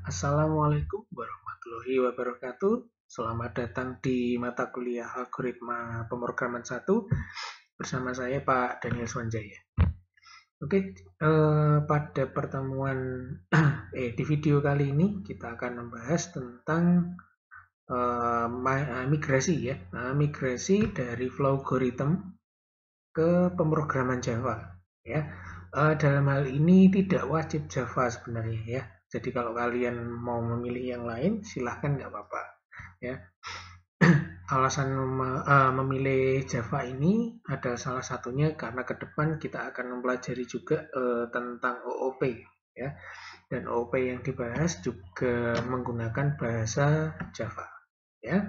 Assalamualaikum warahmatullahi wabarakatuh. Selamat datang di mata kuliah Algoritma Pemrograman 1 bersama saya Pak Daniel Swanjaya. Oke, pada pertemuan di video kali ini kita akan membahas tentang migrasi ya, migrasi dari Flowgorithm ke pemrograman Java ya. Dalam hal ini tidak wajib Java sebenarnya ya. Jadi kalau kalian mau memilih yang lain, silahkan nggak apa-apa. Ya. Alasan memilih Java ini adalah salah satunya karena ke depan kita akan mempelajari juga tentang OOP. Ya. Dan OOP yang dibahas juga menggunakan bahasa Java. Ya.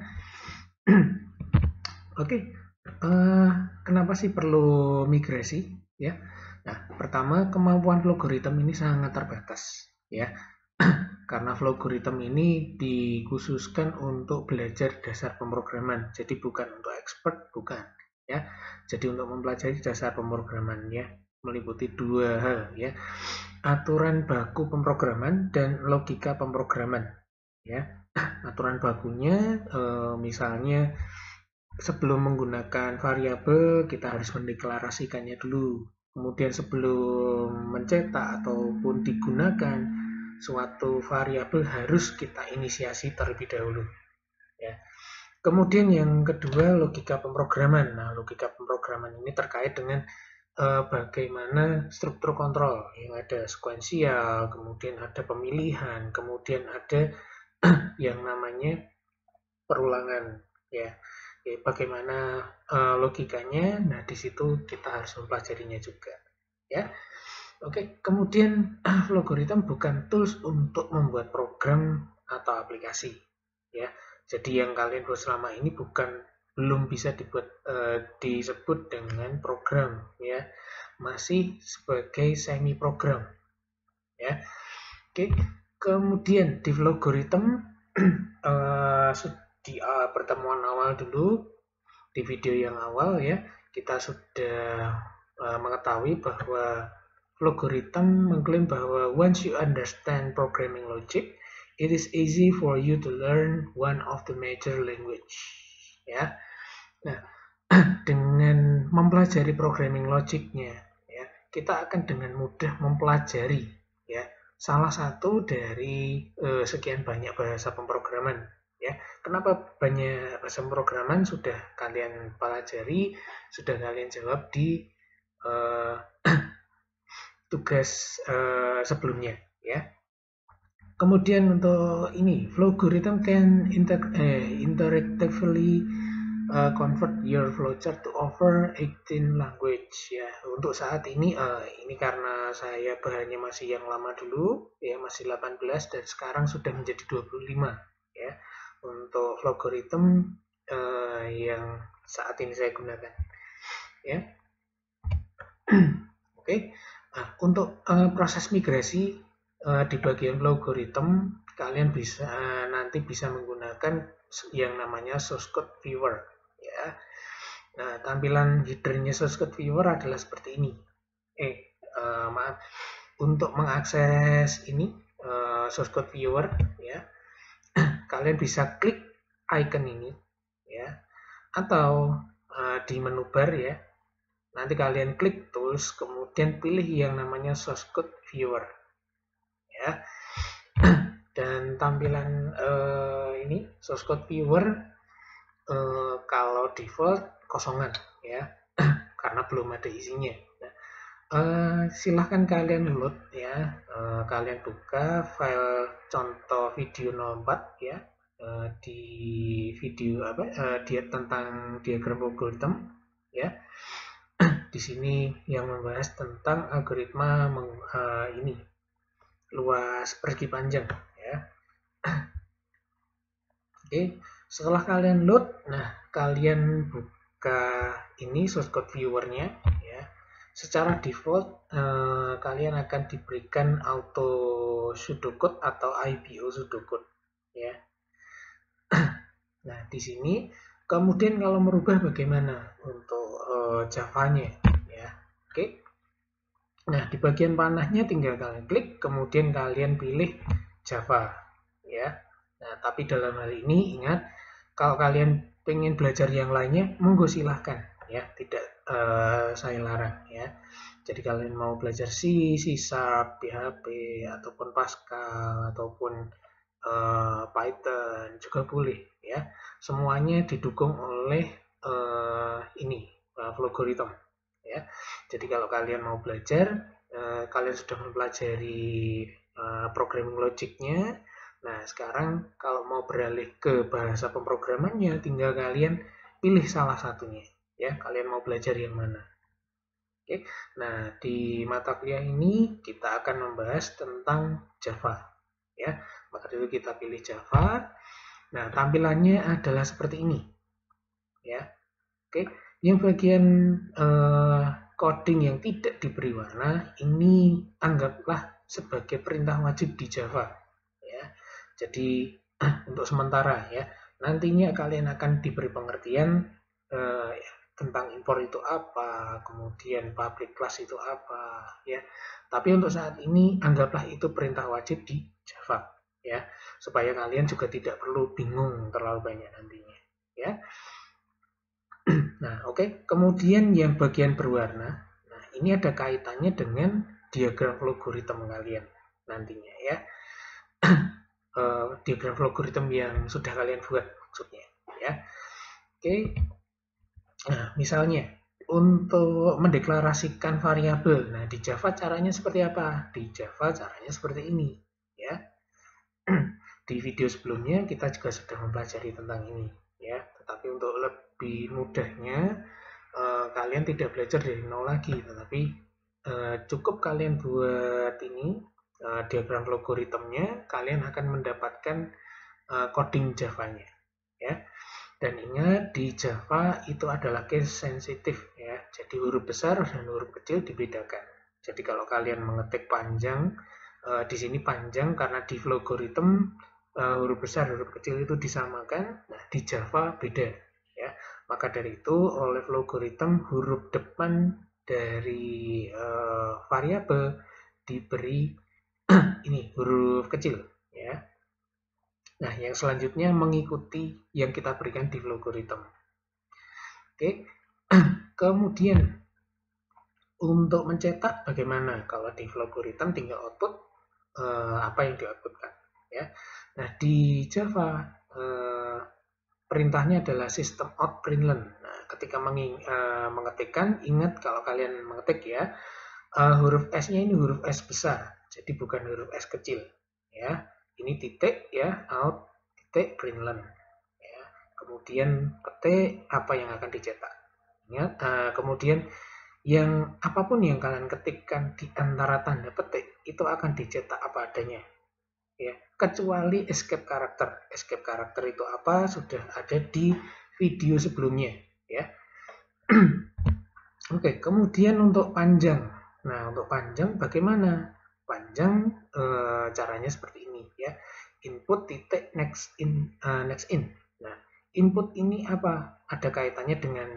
Oke, kenapa sih perlu migrasi? Ya. Nah, pertama kemampuan Flowgorithm ini sangat terbatas. Ya. Karena Flowgorithm ini dikhususkan untuk belajar dasar pemrograman, jadi bukan untuk expert, bukan ya. Jadi untuk mempelajari dasar pemrograman ya, meliputi dua hal ya, aturan baku pemrograman dan logika pemrograman ya. Aturan bakunya misalnya sebelum menggunakan variabel kita harus mendeklarasikannya dulu. Kemudian sebelum mencetak ataupun digunakan suatu variabel harus kita inisiasi terlebih dahulu. Ya. Kemudian yang kedua logika pemrograman. Nah, logika pemrograman ini terkait dengan bagaimana struktur kontrol yang ada sekuensial, kemudian ada pemilihan, kemudian ada yang namanya perulangan. Ya, bagaimana logikanya. Nah, di situ kita harus mempelajarinya juga. Ya. Oke, kemudian Flowgorithm bukan tools untuk membuat program atau aplikasi, ya. Jadi yang kalian buat selama ini belum bisa disebut dengan program, ya. Masih sebagai semi program, ya. Oke, kemudian di Flowgorithm di pertemuan awal dulu, di video yang awal ya, kita sudah mengetahui bahwa Flowgorithm mengklaim bahwa once you understand programming logic, it is easy for you to learn one of the major language. Ya, nah dengan mempelajari programming logicnya, ya kita akan dengan mudah mempelajari ya salah satu dari sekian banyak bahasa pemrograman. Ya, kenapa banyak bahasa pemrograman sudah kalian pelajari, sudah kalian jawab di tugas sebelumnya ya. Kemudian untuk ini, Flowgorithm can interactively convert your flowchart to over 18 language ya. Untuk saat ini karena saya bahannya masih yang lama dulu ya, masih 18 dan sekarang sudah menjadi 25 ya. Untuk Flowgorithm yang saat ini saya gunakan ya. Oke. Nah, untuk proses migrasi di bagian Flowgorithm kalian nanti bisa menggunakan yang namanya source code viewer ya. Nah, tampilan headernya source code viewer adalah seperti ini. Maaf, untuk mengakses ini source code viewer ya, kalian bisa klik icon ini ya, atau di menu bar ya. Nanti kalian klik tools, kemudian pilih yang namanya source code viewer ya. Dan tampilan ini source code viewer kalau default kosongan ya, karena belum ada isinya. Nah, silahkan kalian load ya, kalian buka file contoh video 04 ya, di video dia tentang diagram Flowgorithm ya. Di sini yang membahas tentang algoritma ini luas persegi panjang ya. Oke, setelah kalian load, nah kalian buka ini source code viewernya ya. Secara default kalian akan diberikan auto pseudocode atau IPO pseudocode ya. Nah, di sini kemudian kalau merubah bagaimana untuk Java-nya ya. Oke. Nah, di bagian panahnya tinggal kalian klik, kemudian kalian pilih Java ya. Nah, tapi dalam hal ini ingat, kalau kalian pengen belajar yang lainnya, monggo silahkan ya, tidak saya larang ya. Jadi kalian mau belajar C, C#, PHP, ataupun Pascal, ataupun Python juga boleh ya. Semuanya didukung oleh ini Flowgorithm ya. Jadi kalau kalian mau belajar, kalian sudah mempelajari programming logiknya. Nah, sekarang kalau mau beralih ke bahasa pemrogramannya, tinggal kalian pilih salah satunya ya. Kalian mau belajar yang mana? Oke. Nah, di mata kuliah ini kita akan membahas tentang Java ya. Maka dulu kita pilih Java. Nah, tampilannya adalah seperti ini ya. Oke, yang bagian coding yang tidak diberi warna ini anggaplah sebagai perintah wajib di Java ya. Jadi untuk sementara ya, nantinya kalian akan diberi pengertian tentang import itu apa, kemudian public class itu apa ya. Tapi untuk saat ini anggaplah itu perintah wajib di Java ya, supaya kalian juga tidak perlu bingung terlalu banyak nantinya ya. Nah, oke. Kemudian yang bagian berwarna, nah ini ada kaitannya dengan diagram logaritma kalian nantinya ya. Diagram logaritma yang sudah kalian buat maksudnya ya. Oke. Nah, misalnya untuk mendeklarasikan variabel. Nah, di Java caranya seperti apa? Di Java caranya seperti ini ya. Di video sebelumnya kita juga sudah mempelajari tentang ini ya. Tetapi untuk lebih mudahnya kalian tidak belajar dari nol lagi, tetapi cukup kalian buat ini diagram logaritmnya, kalian akan mendapatkan coding Java-nya ya. Dan ingat, di Java itu adalah case sensitif ya. Jadi huruf besar dan huruf kecil dibedakan. Jadi kalau kalian mengetik panjang, di sini panjang karena di logaritm huruf besar huruf kecil itu disamakan. Nah, di Java beda ya. Maka dari itu oleh logaritm huruf depan dari variabel diberi ini huruf kecil ya. Nah, yang selanjutnya mengikuti yang kita berikan di logaritm. Oke. Kemudian untuk mencetak bagaimana? Kalau di logaritm tinggal output apa yang di-outputkan ya. Nah, di Java perintahnya adalah system out println. Nah, ketika mengetikkan, ingat kalau kalian mengetik ya, huruf S-nya ini huruf S besar, jadi bukan huruf S kecil ya. Ini titik ya, out titik println ya. Kemudian ketik apa yang akan dicetak. Ingat, kemudian yang apapun yang kalian ketikkan di antara tanda petik itu akan dicetak apa adanya ya, kecuali escape karakter. Escape karakter itu apa? Sudah ada di video sebelumnya ya. Oke, kemudian untuk panjang. Nah, untuk panjang bagaimana? Panjang caranya seperti ini ya. Input titik next in. Nah, input ini apa? Ada kaitannya dengan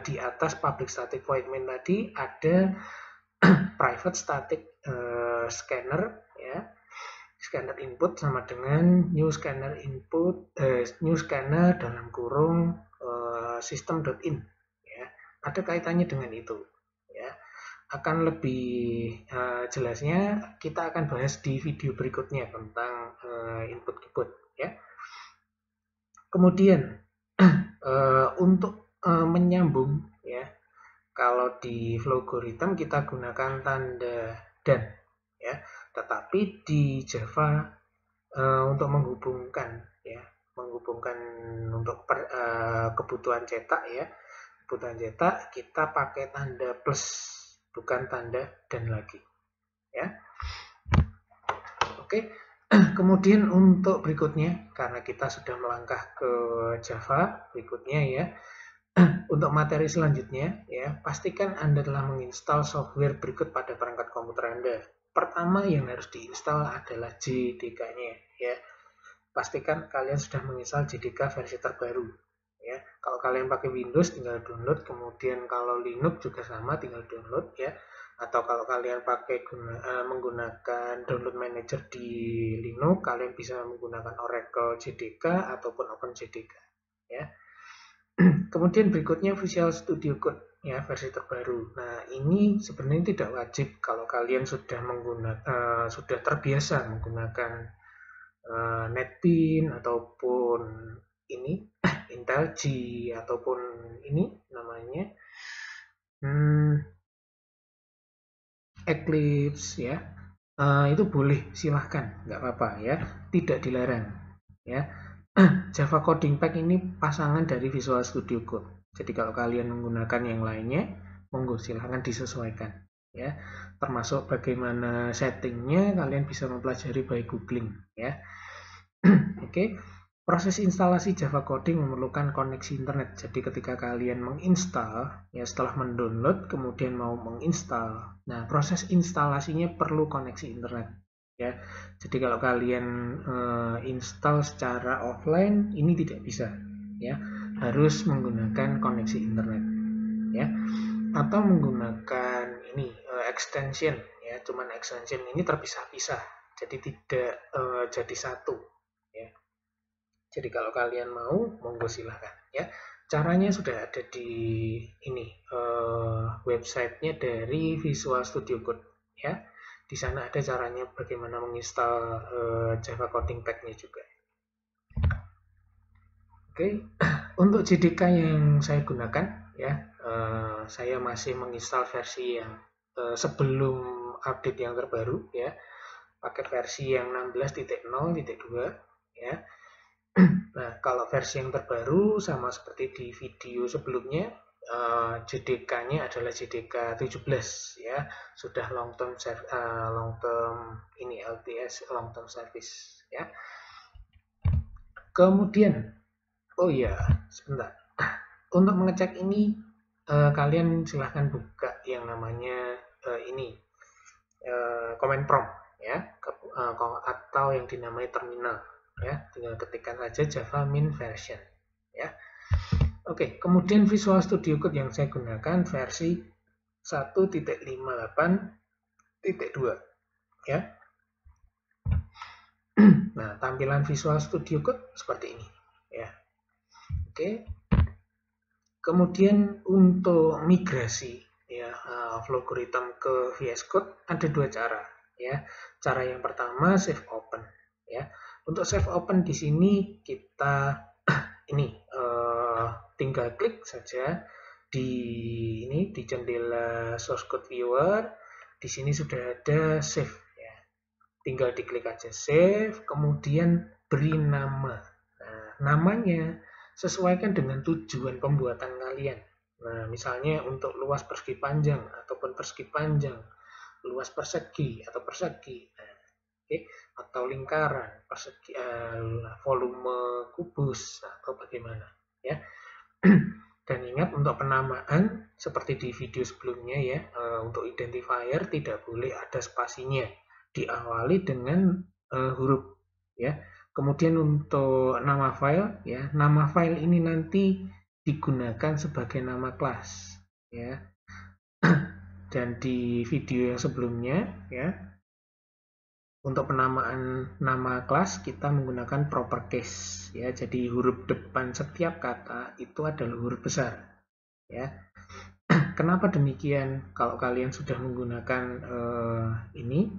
di atas public static void main tadi ada private static scanner ya. Scanner input sama dengan new scanner input, new scanner dalam kurung system.in ya. Ada kaitannya dengan itu ya. Akan lebih jelasnya kita akan bahas di video berikutnya tentang input-input ya. Kemudian untuk menyambung ya, kalau di logaritm kita gunakan tanda dan ya, tetapi di Java untuk menghubungkan ya, menghubungkan untuk kebutuhan cetak ya, kebutuhan cetak kita pakai tanda plus, bukan tanda dan lagi ya. Oke. Kemudian untuk berikutnya, karena kita sudah melangkah ke Java berikutnya ya, untuk materi selanjutnya ya, pastikan Anda telah menginstal software berikut pada perangkat komputer Anda. Pertama yang harus diinstal adalah JDK-nya ya. Pastikan kalian sudah menginstal JDK versi terbaru ya. Kalau kalian pakai Windows tinggal download, kemudian kalau Linux juga sama tinggal download ya. Atau kalau kalian menggunakan download manager di Linux, kalian bisa menggunakan Oracle JDK ataupun OpenJDK ya. Kemudian berikutnya Visual Studio Code ya, versi terbaru. Nah, ini sebenarnya tidak wajib kalau kalian sudah terbiasa menggunakan NetBeans ataupun ini IntelliJ ataupun ini namanya Eclipse ya. Itu boleh, silahkan, nggak apa-apa ya, tidak dilarang ya. Java Coding Pack ini pasangan dari Visual Studio Code. Jadi kalau kalian menggunakan yang lainnya, monggo silahkan disesuaikan ya. Termasuk bagaimana settingnya, kalian bisa mempelajari by googling ya. Oke. Proses instalasi Java Coding memerlukan koneksi internet. Jadi ketika kalian menginstal, ya setelah mendownload, kemudian mau menginstal. Nah, proses instalasinya perlu koneksi internet. Ya, jadi kalau kalian install secara offline, ini tidak bisa. Ya, harus menggunakan koneksi internet. Ya, atau menggunakan ini extension. Ya, cuman extension ini terpisah-pisah. Jadi tidak jadi satu. Ya. Jadi kalau kalian mau, monggo silahkan ya. Caranya sudah ada di ini websitenya dari Visual Studio Code ya. Di sana ada caranya bagaimana menginstal Java Coding Pack-nya juga. Oke, untuk JDK yang saya gunakan ya, saya masih menginstal versi yang sebelum update yang terbaru ya, pakai versi yang 16.0.2 ya. Nah, kalau versi yang terbaru sama seperti di video sebelumnya, JDK-nya adalah JDK 17 ya, sudah long term ini LTS long term service ya. Kemudian, oh iya, sebentar. Untuk mengecek ini kalian silahkan buka yang namanya ini command prompt ya, atau yang dinamai terminal. Ya, tinggal ketikkan saja Java min version ya. Oke, kemudian Visual Studio Code yang saya gunakan versi 1.58.2 ya. Nah, tampilan Visual Studio Code seperti ini ya. Oke. Kemudian untuk migrasi ya Flowgorithms ke VS Code ada dua cara ya. Cara yang pertama save open ya. Untuk save open di sini kita ini tinggal klik saja di jendela source code viewer. Di sini sudah ada save ya. Tinggal diklik aja save, kemudian beri nama. Nah, namanya sesuaikan dengan tujuan pembuatan kalian. Nah, misalnya untuk luas persegi panjang ataupun persegi panjang, luas persegi atau persegi. Nah, atau lingkaran, persegi, volume kubus atau bagaimana ya. Dan ingat untuk penamaan seperti di video sebelumnya ya, untuk identifier tidak boleh ada spasinya, diawali dengan huruf ya. Kemudian untuk nama file ya, nama file ini nanti digunakan sebagai nama kelas ya. Dan di video yang sebelumnya ya, untuk penamaan nama kelas kita menggunakan proper case ya. Jadi huruf depan setiap kata itu adalah huruf besar ya. Kenapa demikian? Kalau kalian sudah menggunakan ini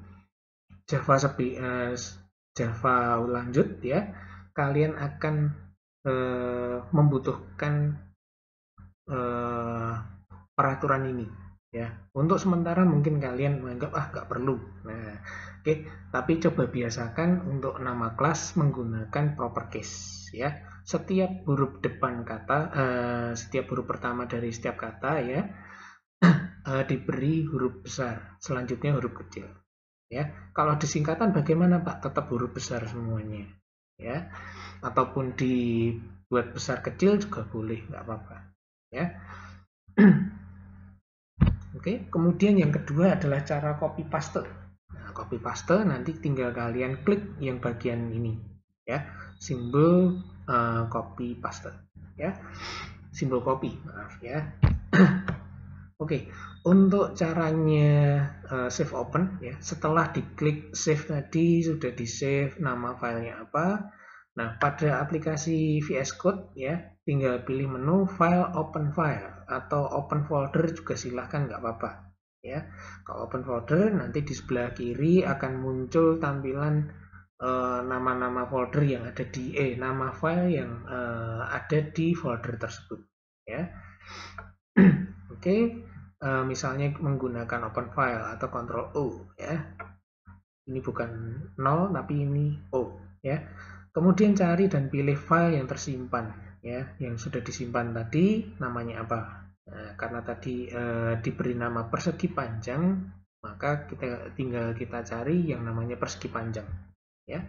Java lanjut ya, kalian akan membutuhkan peraturan ini ya. Untuk sementara mungkin kalian menganggap nggak perlu. Nah, oke, tapi coba biasakan untuk nama kelas menggunakan proper case ya. Setiap huruf depan kata, setiap huruf pertama dari setiap kata ya diberi huruf besar, selanjutnya huruf kecil ya. Kalau disingkatan bagaimana Pak? Tetap huruf besar semuanya ya. Ataupun dibuat besar kecil juga boleh, nggak apa-apa ya. Oke, kemudian yang kedua adalah cara copy paste. Nah, copy paste nanti tinggal kalian klik yang bagian ini ya, simbol copy paste ya, simbol copy, maaf ya. Oke, untuk caranya save open ya, setelah diklik save tadi sudah di save nama filenya apa. Nah, pada aplikasi VS Code ya, tinggal pilih menu file open file atau open folder juga silahkan, nggak apa-apa ya. Kalau open folder nanti di sebelah kiri akan muncul tampilan nama-nama folder yang ada di nama file yang ada di folder tersebut ya. Oke, misalnya menggunakan open file atau Ctrl O ya. Ini bukan 0 tapi ini O ya. Kemudian cari dan pilih file yang tersimpan ya, yang sudah disimpan tadi namanya apa. Nah, karena tadi diberi nama persegi panjang, maka tinggal kita cari yang namanya persegi panjang ya.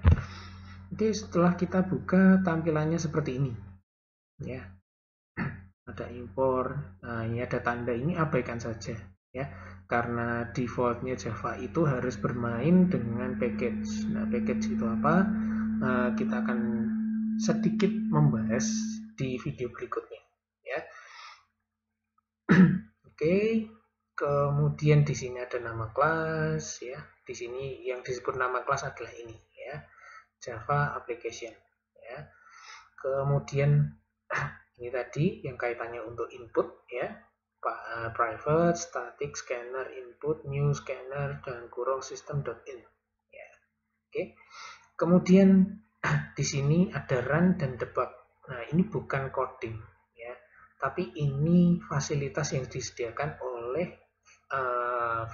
Oke, setelah kita buka tampilannya seperti ini ya. Ada impor, nah ini ada tanda, ini abaikan saja ya, karena defaultnya Java itu harus bermain dengan package. Nah, package itu apa? Kita akan sedikit membahas di video berikutnya ya. Oke, kemudian di sini ada nama kelas ya. Di sini yang disebut nama kelas adalah ini ya, Java application ya. Kemudian ini tadi yang kaitannya untuk input ya, private, static, scanner, input, new, scanner, dan kurung system.in ya. Oke. Kemudian di sini ada run dan debug. Nah, ini bukan coding ya, tapi ini fasilitas yang disediakan oleh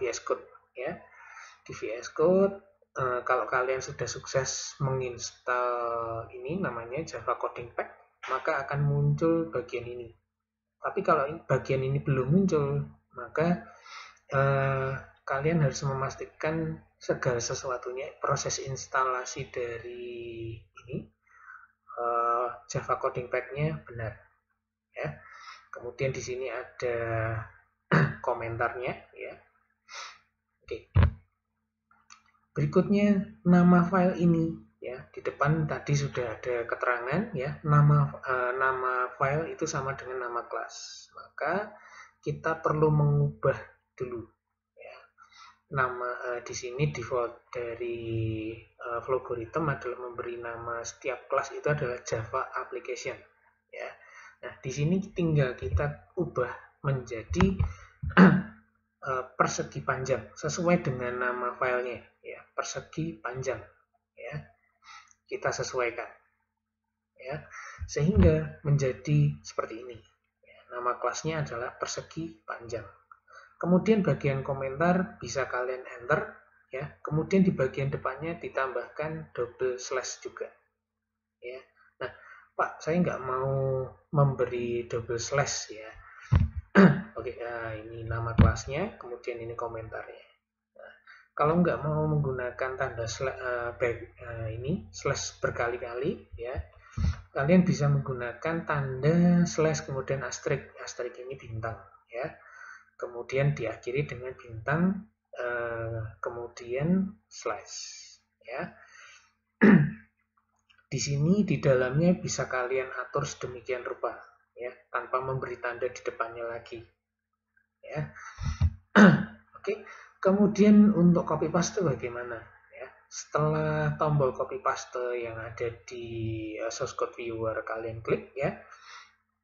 VS Code ya. Di VS Code kalau kalian sudah sukses menginstal ini namanya Java Coding Pack, maka akan muncul bagian ini. Tapi kalau bagian ini belum muncul, maka kalian harus memastikan segala sesuatunya, proses instalasi dari ini Java Coding Pack-nya benar ya. Kemudian di sini ada komentarnya ya. Oke. Berikutnya nama file ini ya, di depan tadi sudah ada keterangan ya, nama file itu sama dengan nama kelas, maka kita perlu mengubah dulu ya. Nama di sini default dari Flowgorithm adalah memberi nama setiap kelas itu adalah Java application ya. Nah, di sini tinggal kita ubah menjadi persegi panjang sesuai dengan nama filenya ya, persegi panjang ya, kita sesuaikan ya, sehingga menjadi seperti ini ya, nama kelasnya adalah persegi panjang. Kemudian bagian komentar bisa kalian enter ya, kemudian di bagian depannya ditambahkan double slash juga ya. Nah, Pak, saya nggak mau memberi double slash ya. Oke, nah ini nama kelasnya, kemudian ini komentarnya. Nah, kalau nggak mau menggunakan tanda ini slash berkali-kali, ya, kalian bisa menggunakan tanda slash kemudian asterisk. Asterisk ini bintang, ya. Kemudian diakhiri dengan bintang, kemudian slash, ya. Di sini di dalamnya bisa kalian atur sedemikian rupa, ya, tanpa memberi tanda di depannya lagi. Ya. Oke, kemudian untuk copy paste bagaimana ya? Setelah tombol copy paste yang ada di source code viewer kalian klik ya,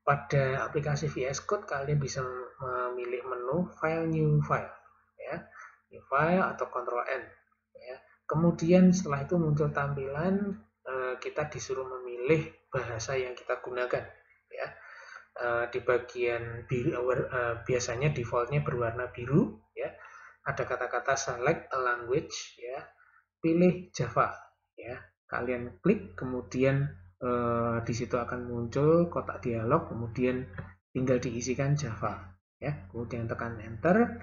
pada aplikasi VS Code kalian bisa memilih menu file new file ya, new file atau Ctrl N ya. Kemudian setelah itu muncul tampilan kita disuruh memilih bahasa yang kita gunakan ya. Di bagian biru biasanya defaultnya berwarna biru ya, ada kata-kata select a language ya, pilih Java ya, kalian klik, kemudian di situ akan muncul kotak dialog, kemudian tinggal diisikan Java ya, kemudian tekan enter.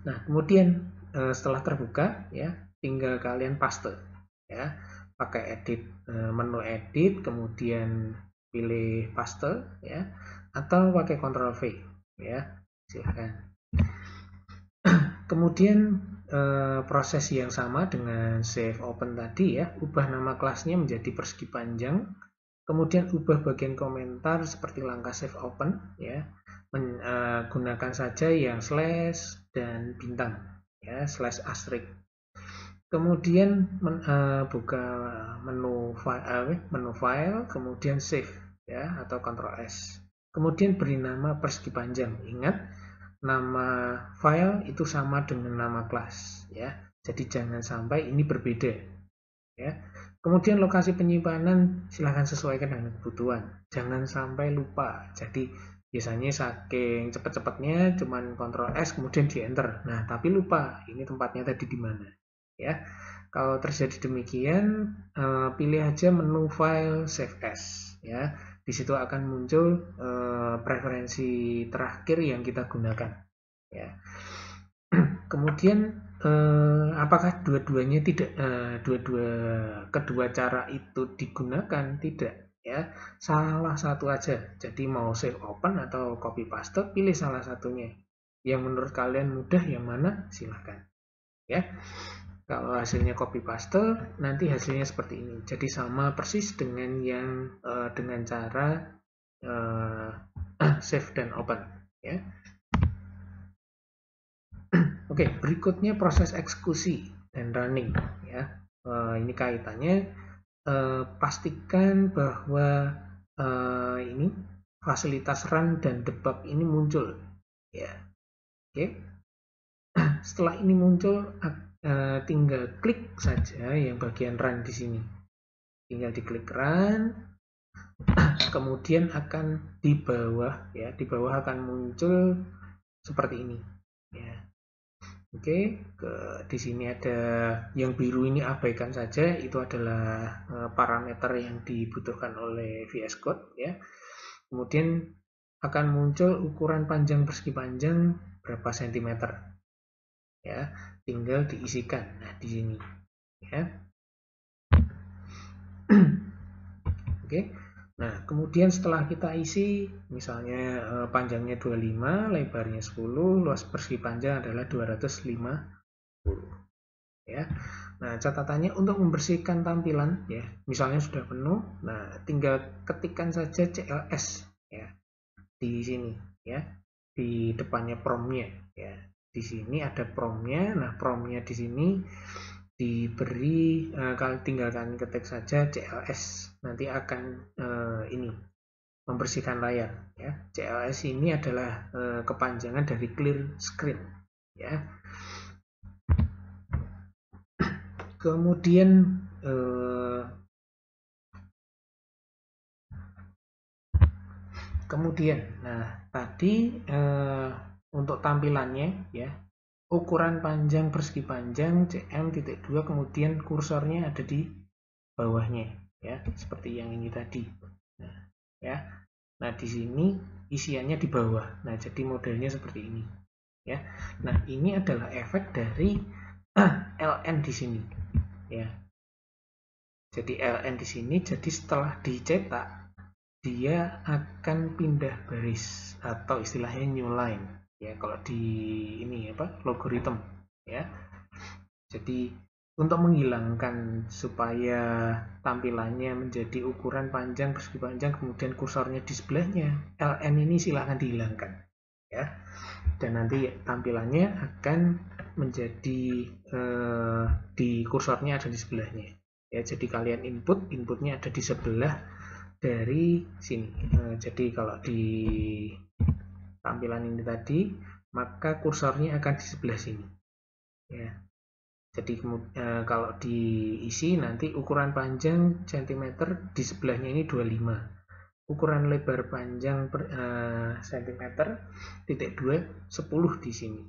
Nah, kemudian setelah terbuka ya, tinggal kalian paste ya, pakai edit, menu edit, kemudian pilih paste ya, atau pakai Ctrl V ya, silahkan. Kemudian proses yang sama dengan save open tadi ya, ubah nama kelasnya menjadi persegi panjang, kemudian ubah bagian komentar seperti langkah save open ya, gunakan saja yang slash dan bintang, ya, slash asterisk. Kemudian buka menu file, kemudian save, ya, atau Ctrl S. Kemudian beri nama persegi panjang. Ingat, nama file itu sama dengan nama kelas, ya. Jadi jangan sampai ini berbeda, ya. Kemudian lokasi penyimpanan silahkan sesuaikan dengan kebutuhan. Jangan sampai lupa. Jadi biasanya saking cepat-cepatnya cuman Ctrl S kemudian di enter. Nah, tapi lupa ini tempatnya tadi di mana. Ya, kalau terjadi demikian, pilih aja menu file save as. Ya, di situ akan muncul preferensi terakhir yang kita gunakan. Ya, kemudian apakah dua-duanya tidak, kedua cara itu digunakan? Tidak. Ya, salah satu aja. Jadi mau save open atau copy paste, pilih salah satunya. Yang menurut kalian mudah yang mana? Silahkan. Ya. Kalau hasilnya copy paste, nanti hasilnya seperti ini. Jadi sama persis dengan yang dengan cara save dan open. Ya. Oke, berikutnya proses eksekusi dan running. Ya. Ini kaitannya. Pastikan bahwa ini fasilitas run dan debug ini muncul. Ya. Oke. Setelah ini muncul, tinggal klik saja yang bagian run di sini. Tinggal diklik run, kemudian akan di bawah, ya, di bawah akan muncul seperti ini. Ya. Oke, di sini ada yang biru ini abaikan saja, itu adalah parameter yang dibutuhkan oleh VS Code, ya. Kemudian akan muncul ukuran panjang persegi panjang berapa sentimeter. Ya, tinggal diisikan. Nah, di sini, ya. Oke. Nah, kemudian setelah kita isi, misalnya panjangnya 25, lebarnya 10, luas persegi panjang adalah 250. Ya. Nah, catatannya untuk membersihkan tampilan, ya, misalnya sudah penuh, nah tinggal ketikkan saja CLS, ya, di sini, ya, di depannya promnya, ya. Di sini ada promnya. Nah, promnya di sini diberi, kalau tinggalkan ketik saja CLS, nanti akan ini membersihkan layar, ya. CLS ini adalah kepanjangan dari clear screen, ya. Kemudian nah tadi untuk tampilannya, ya, ukuran panjang persegi panjang cm.2, kemudian kursornya ada di bawahnya, ya, seperti yang ini tadi. Nah, ya. Nah, di sini isiannya di bawah. Nah, jadi modelnya seperti ini, ya. Nah, ini adalah efek dari ln di sini, ya. Jadi ln di sini, jadi setelah dicetak dia akan pindah baris atau istilahnya new line, ya, kalau di ini apa, logarithm, ya. Jadi untuk menghilangkan supaya tampilannya menjadi ukuran panjang persegi panjang kemudian kursornya di sebelahnya, ln ini silahkan dihilangkan, ya. Dan nanti tampilannya akan menjadi di kursornya ada di sebelahnya, ya. Jadi kalian inputnya ada di sebelah dari sini. Jadi kalau di tampilan ini tadi, maka kursornya akan di sebelah sini, ya. Jadi kalau diisi nanti ukuran panjang cm di sebelahnya ini 25, ukuran lebar panjang cm titik 2 10 di sini,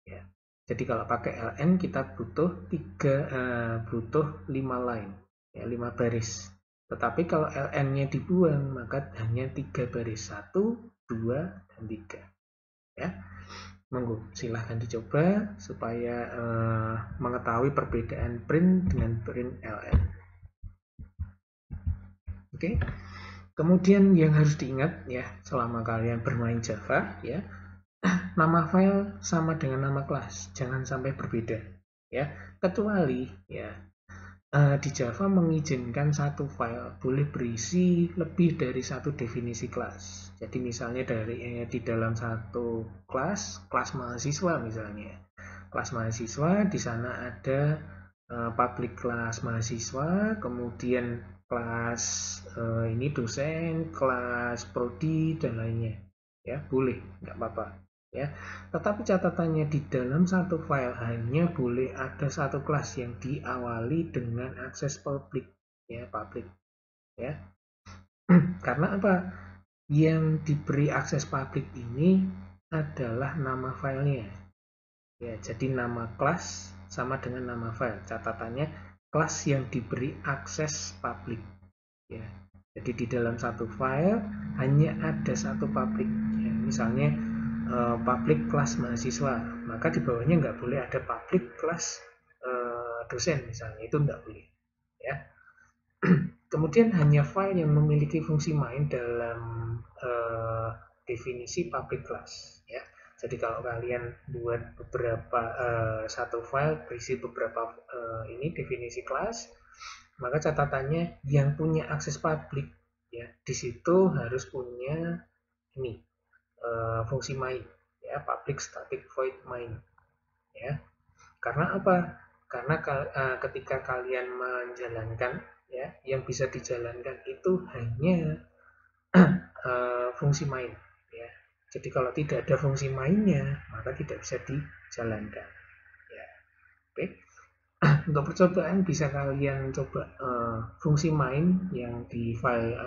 ya. Jadi kalau pakai ln kita butuh 5 line, ya, 5 baris. Tetapi kalau ln-nya dibuang, maka hanya 3 baris, 1, 2, dan 3. Ya. Monggo, silahkan dicoba supaya mengetahui perbedaan print dengan print ln. Oke. Kemudian yang harus diingat, ya, selama kalian bermain Java, ya, nama file sama dengan nama kelas, jangan sampai berbeda, ya. Kecuali, ya, di Java mengizinkan satu file boleh berisi lebih dari satu definisi kelas. Jadi misalnya di dalam satu kelas mahasiswa misalnya. Kelas mahasiswa di sana ada public kelas mahasiswa, kemudian kelas ini dosen, kelas prodi dan lainnya. Ya, boleh, nggak apa-apa. Ya, tetapi catatannya di dalam satu file hanya boleh ada satu kelas yang diawali dengan akses publik, ya, publik, ya. Karena apa? Yang diberi akses publik ini adalah nama filenya. Ya, jadi nama kelas sama dengan nama file. Catatannya kelas yang diberi akses publik. Ya, jadi di dalam satu file hanya ada satu publik. Ya, misalnya publik kelas mahasiswa, maka di bawahnya nggak boleh ada publik kelas dosen misalnya, itu nggak boleh. Ya. Kemudian hanya file yang memiliki fungsi main dalam definisi public class, ya. Jadi kalau kalian buat beberapa satu file berisi beberapa ini definisi kelas, maka catatannya yang punya akses publik, ya, di situ harus punya ini fungsi main, ya, public static void main, ya. Karena apa? Karena ketika kalian menjalankan, ya, yang bisa dijalankan itu hanya fungsi main, ya. Jadi kalau tidak ada fungsi mainnya, maka tidak bisa dijalankan. Ya. Oke. Untuk percobaan bisa kalian coba fungsi main yang di file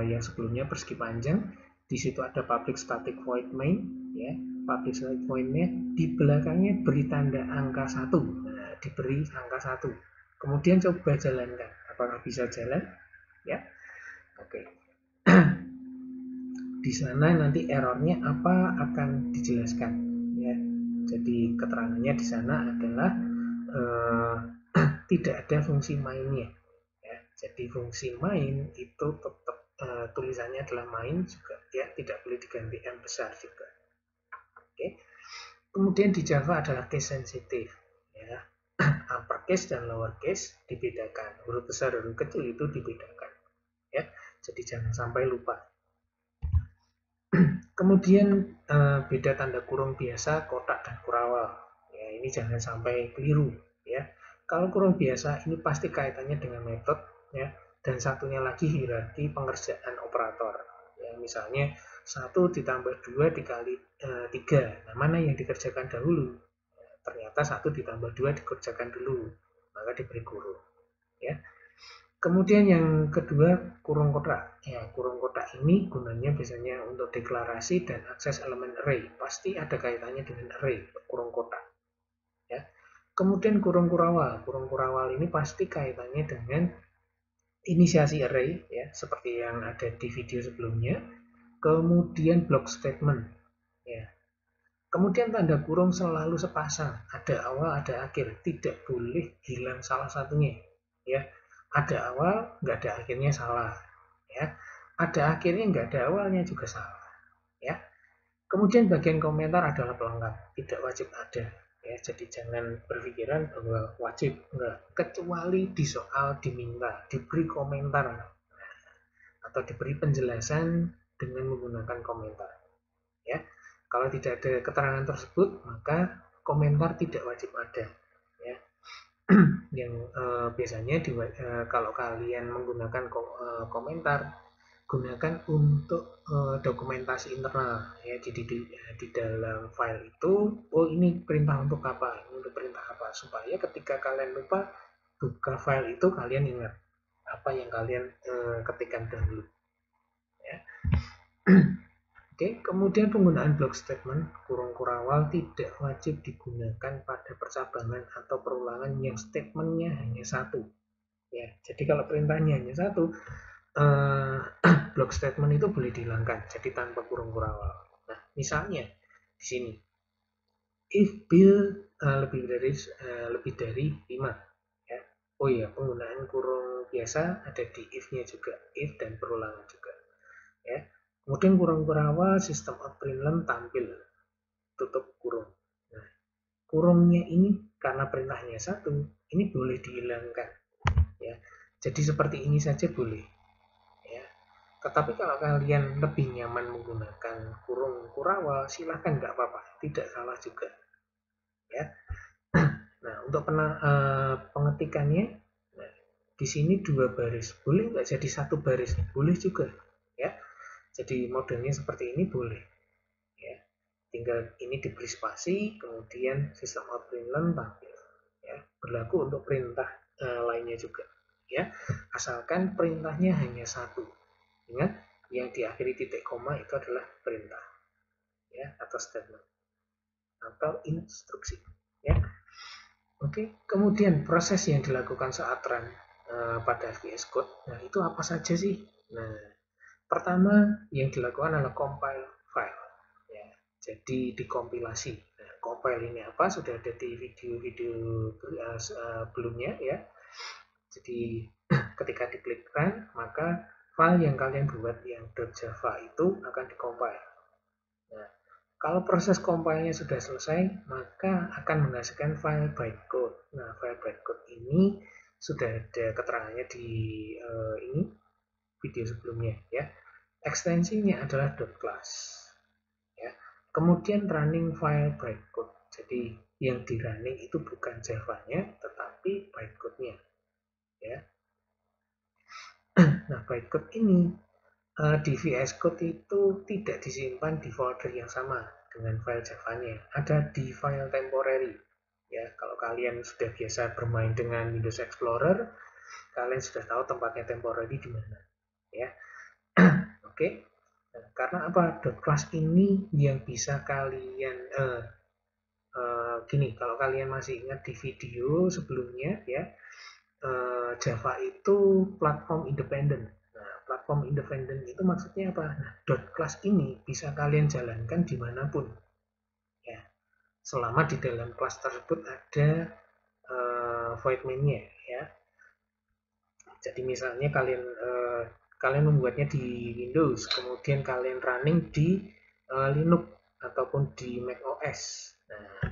yang sebelumnya persegi panjang. Di situ ada public static void main, ya. Public static void-nya di belakangnya beri tanda angka 1. Nah, diberi angka 1. Kemudian coba jalankan. Apakah bisa jalan? Ya. Oke. Di sana nanti errornya apa akan dijelaskan, ya. Jadi keterangannya di sana adalah tidak ada fungsi mainnya, ya. Jadi fungsi main itu tetap tulisannya adalah main juga, ya, tidak boleh diganti M besar juga. Oke. Kemudian di Java adalah case sensitive, ya. Uppercase dan lowercase dibedakan, huruf besar dan huruf kecil itu dibedakan, ya. Jadi jangan sampai lupa. Kemudian beda tanda kurung biasa, kotak, dan kurawal. Ya, ini jangan sampai keliru, ya. Kalau kurung biasa ini pasti kaitannya dengan metode, ya, dan satunya lagi hierarki pengerjaan operator. Ya, misalnya 1 ditambah 2 dikali 3. Nah, mana yang dikerjakan dahulu? Ternyata 1 ditambah 2 dikerjakan dulu, maka diberi kurung, ya. Kemudian yang kedua, kurung kotak. Ya, kurung kotak ini gunanya biasanya untuk deklarasi dan akses elemen array. Pasti ada kaitannya dengan array, kurung kotak. Ya. Kemudian kurung kurawal. Kurung kurawal ini pasti kaitannya dengan inisiasi array, ya, seperti yang ada di video sebelumnya. Kemudian block statement. Ya. Kemudian tanda kurung selalu sepasang, ada awal, ada akhir, tidak boleh hilang salah satunya. Ya, ada awal, nggak ada akhirnya salah. Ya, ada akhirnya, nggak ada awalnya juga salah. Ya, kemudian bagian komentar adalah pelengkap, tidak wajib ada. Ya, jadi jangan berpikiran bahwa wajib, enggak, kecuali di soal diminta, diberi komentar atau diberi penjelasan dengan menggunakan komentar. Ya, kalau tidak ada keterangan tersebut, maka komentar tidak wajib ada. Ya. Yang biasanya kalau kalian menggunakan komentar, gunakan untuk dokumentasi internal. Ya, jadi di dalam file itu, oh ini perintah untuk apa, ini untuk perintah apa, supaya ketika kalian lupa buka file itu kalian ingat apa yang kalian ketikkan dahulu. Ya. Oke, kemudian penggunaan block statement kurung kurawal tidak wajib digunakan pada percabangan atau perulangan yang statementnya hanya satu. Ya, jadi kalau perintahnya hanya satu, block statement itu boleh dihilangkan, jadi tanpa kurung kurawal. Nah, misalnya di sini, if bill lebih dari 5. Ya. Oh iya, penggunaan kurung biasa ada di if-nya juga, if dan perulangan juga. Ya. Kemudian kurung kurawal sistem outprint tampil tutup kurung. Nah, kurungnya ini karena perintahnya satu, ini boleh dihilangkan. Ya, jadi seperti ini saja boleh. Ya, Tetapi kalau kalian lebih nyaman menggunakan kurung kurawal, silahkan, nggak apa-apa, tidak salah juga ya. Nah, untuk pengetikannya, nah, di sini 2 baris, boleh nggak jadi 1 baris? Boleh juga ya. Jadi modelnya seperti ini boleh ya. Tinggal ini diberi spasi, kemudian sistem out println tampil ya. Berlaku untuk perintah lainnya juga ya. Asalkan perintahnya hanya satu. Ingat, yang diakhiri titik koma itu adalah perintah ya, atau statement atau instruksi ya. Oke, kemudian proses yang dilakukan saat run pada VS Code, nah itu apa saja sih? Nah, pertama yang dilakukan adalah compile file ya. Jadi dikompilasi. Nah, compile ini apa? Sudah ada di video-video sebelumnya ya. Jadi ketika diklik run, maka file yang kalian buat yang .java itu akan dikompil. Nah, kalau proses compile-nya sudah selesai, maka akan menghasilkan file bytecode. Nah, file bytecode ini sudah ada keterangannya di ini video sebelumnya ya. Ekstensinya adalah .class ya. Kemudian running file bytecode. Jadi yang di running itu bukan Java-nya, tetapi bytecode-nya ya. Nah, bytecode ini di VS Code itu tidak disimpan di folder yang sama dengan file Java-nya. Ada di file temporary. Ya, kalau kalian sudah biasa bermain dengan Windows Explorer, kalian sudah tahu tempatnya temporary di mana. Ya, oke. Nah, karena apa? .class ini yang bisa kalian gini, kalau kalian masih ingat di video sebelumnya ya, Java itu platform independen. Nah, platform independen itu maksudnya apa? Nah, .class ini bisa kalian jalankan dimanapun. Ya, selama di dalam kelas tersebut ada void main-nya ya. Jadi misalnya kalian membuatnya di Windows, kemudian kalian running di Linux ataupun di Mac OS. Nah,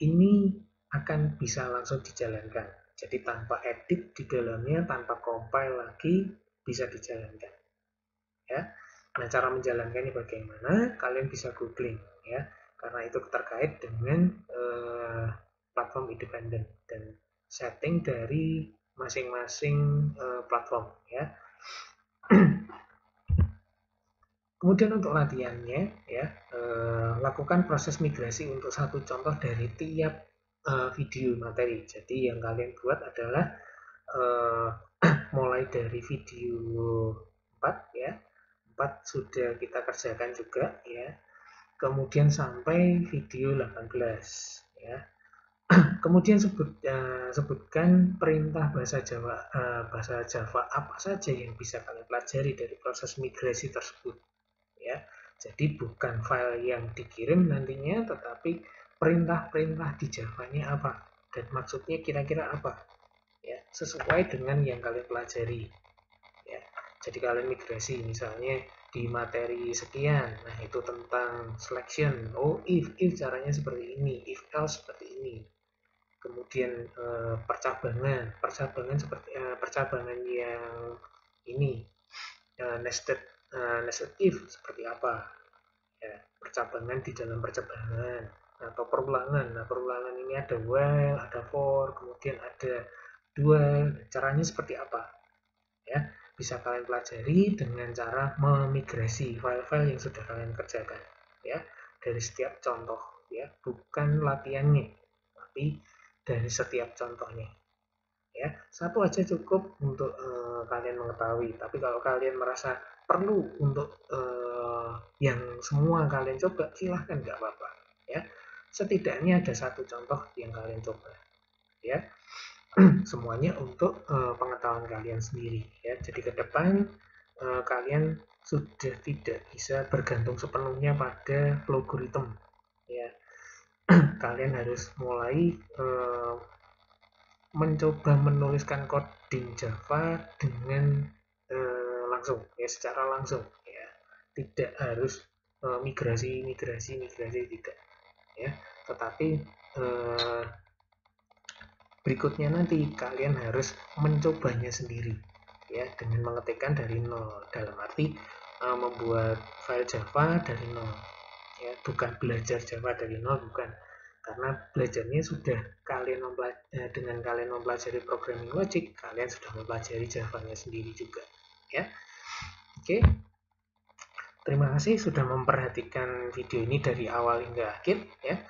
ini akan bisa langsung dijalankan. Jadi tanpa edit di dalamnya, tanpa compile lagi, bisa dijalankan. Ya. Nah, cara menjalankannya bagaimana? Kalian bisa googling ya, karena itu terkait dengan platform independen dan setting dari masing-masing platform ya. Kemudian untuk latihannya ya, lakukan proses migrasi untuk satu contoh dari tiap video materi. Jadi yang kalian buat adalah mulai dari video 4 ya. 4 sudah kita kerjakan juga ya. Kemudian sampai video 18 ya. Kemudian sebutkan perintah bahasa Java apa saja yang bisa kalian pelajari dari proses migrasi tersebut ya. Jadi bukan file yang dikirim nantinya, tetapi perintah-perintah di Java-nya apa dan maksudnya kira-kira apa ya, sesuai dengan yang kalian pelajari ya. Jadi kalian migrasi misalnya di materi sekian, nah itu tentang selection, oh if caranya seperti ini, if else seperti ini. Kemudian percabangan seperti percabangan yang ini nested if seperti apa ya, percabangan di dalam percabangan atau perulangan. Nah, perulangan ini ada while, ada for, kemudian ada dual. Caranya seperti apa ya, bisa kalian pelajari dengan cara memigrasi file-file yang sudah kalian kerjakan ya, dari setiap contoh ya, bukan latihannya tapi dari setiap contohnya ya. Satu aja cukup untuk kalian mengetahui, tapi kalau kalian merasa perlu untuk yang semua kalian coba, silahkan, nggak apa-apa ya. Setidaknya ada satu contoh yang kalian coba ya. Semuanya untuk pengetahuan kalian sendiri ya. Jadi ke depan kalian sudah tidak bisa bergantung sepenuhnya pada logarithm ya. Kalian harus mulai mencoba menuliskan coding Java dengan langsung ya, secara langsung ya. Tidak harus migrasi tidak ya. Tetapi berikutnya nanti kalian harus mencobanya sendiri ya, dengan mengetikkan dari nol, dalam arti membuat file Java dari nol, ya, bukan belajar Java dari nol, bukan, karena belajarnya sudah dengan kalian mempelajari programming logic, kalian sudah mempelajari Java-nya sendiri juga, ya. Oke, terima kasih sudah memperhatikan video ini dari awal hingga akhir, ya.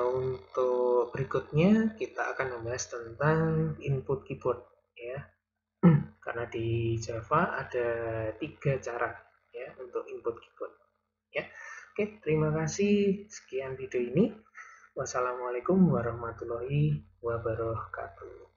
Untuk berikutnya kita akan membahas tentang input keyboard, ya. Karena di Java ada 3 cara, ya, untuk input keyboard, ya. Oke, terima kasih. Sekian video ini. Wassalamualaikum warahmatullahi wabarakatuh.